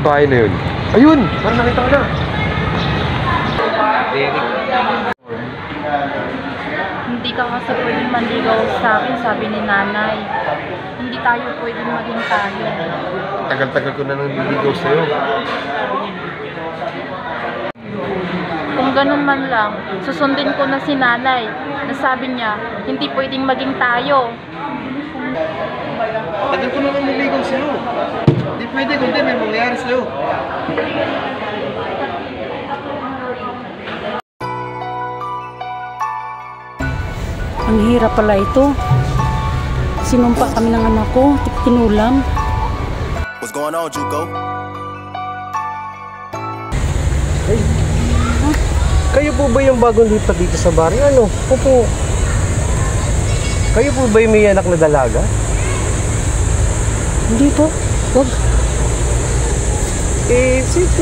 babae na yun? Ayun! Parang nakita ko na. Hindi ka kasi pwedeng manligaw sa akin, sabi ni nanay. Hindi tayo pwedeng maging tayo. Tagal-tagal ko na nang niligaw sa'yo. Kung ganun man lang, susundin ko na si nanay. Nasabi niya, hindi pwedeng maging tayo. Tagal ko na nang niligaw sa'yo. Hindi pwede kundi may mangyayari sa'yo. Ang hirap pala ito. Sinumpa kami ng anak ko, tinulam. What's going on, Juco? Hey, kayo po ba yung bagong lipat dito sa baryo? Ano? Opo. Kayo po ba yung may anak na dalaga? Hindi po, wag.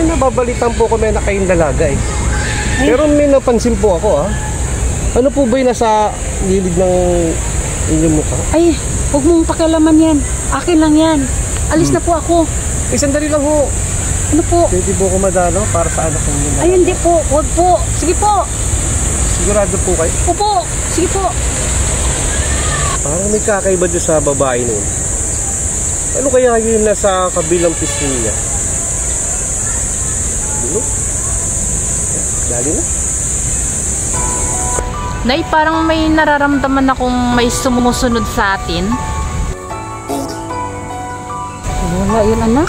Nababalitan po ko may anak kayong dalaga eh. Pero may napansin po ako Ano po ba yung nasa gilid ng inyong mukha? Ay, huwag mong pakialaman yan. Akin lang yan. Alis na po ako. Sandali lang ho. Ano po? Pwede po ako madalo para sa anak ko. Ay, hindi po. Huwag po. Sige po. Sigurado po kayo? Opo. Sige po. Parang may kakaiba doon sa babae na yun. Ano kaya yun nasa kabilang pisngi niya? Ano? Dali na. Nay, parang may nararamdaman akong may sumusunod sa atin. Wala yun, anak.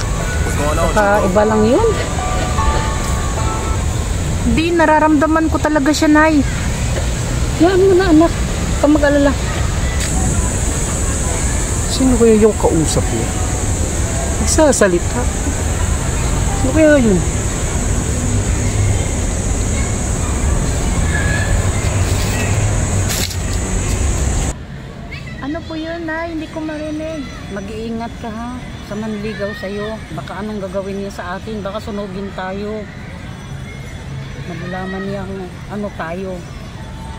Iba lang yun. Di, nararamdaman ko talaga siya, Nay. Yan mo na, anak. Huwag kang mag-alala. Sino kaya yung kausap niya? Nagsasalita. Sino kaya yun? Ano po yun, Nay? Hindi ko marinig. Mag-iingat ka, ha? Sa manligaw sa'yo. Baka anong gagawin niya sa atin. Baka sunugin tayo. Malalaman niya ano tayo.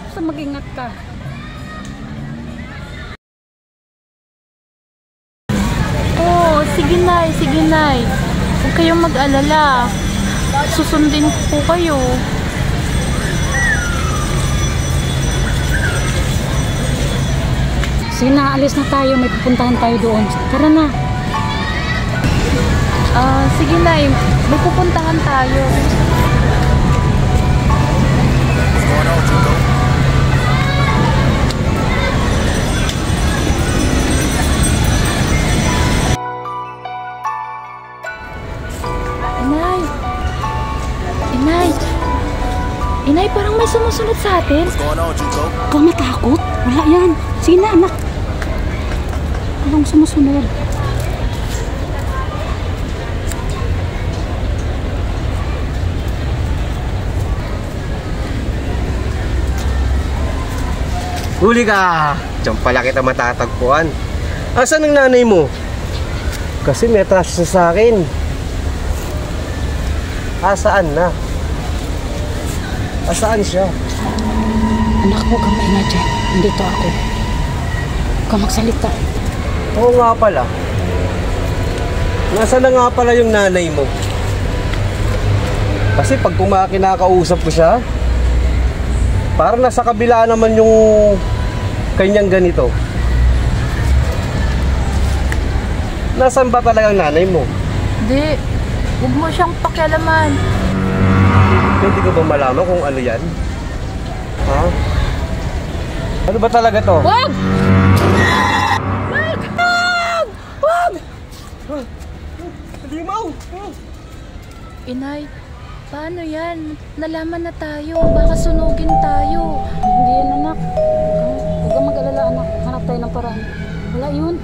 Basta mag-ingat ka. Oo, sige, Nay. Sige, Nay. Huwag kayong mag-alala. Susundin ko po kayo. Sige na, alis na tayo. May pupuntahan tayo doon. Tara na. Sige, Nay. May pupuntahan tayo. What's going on, Juco? Inay! Inay! Inay, parang may sumusunod sa atin. What's going on, Juco? Huwag kang matakot. Wala yan. Sige na, anak. Walang sumusunod. Huli ka! Diyan pala kita matatagpuan. Asan ang nanay mo? Kasi may atras siya sa akin. Saan na? Saan siya? Anak, huwag kang maingay dyan. Nandito ako. Huwag kang magsalita. Oo nga pala. Nasaan na nga pala yung nanay mo? Kasi pag kinakausap ko siya, parang nasa kabila naman yung kanyang ganito. Nasaan ba talagang nanay mo? Di, huwag mo siyang pakialaman. Pwede ko ba malaman kung ano yan? Ha? Ano ba talaga to? Wag! Wag! Wag! Limaw! Inay, paano yan? Nalaman na tayo. Baka sunugin tayo. Hindi yan, anak. Huwag kang mag-alala, anak. Hanap tayo ng paraan. Wala yun.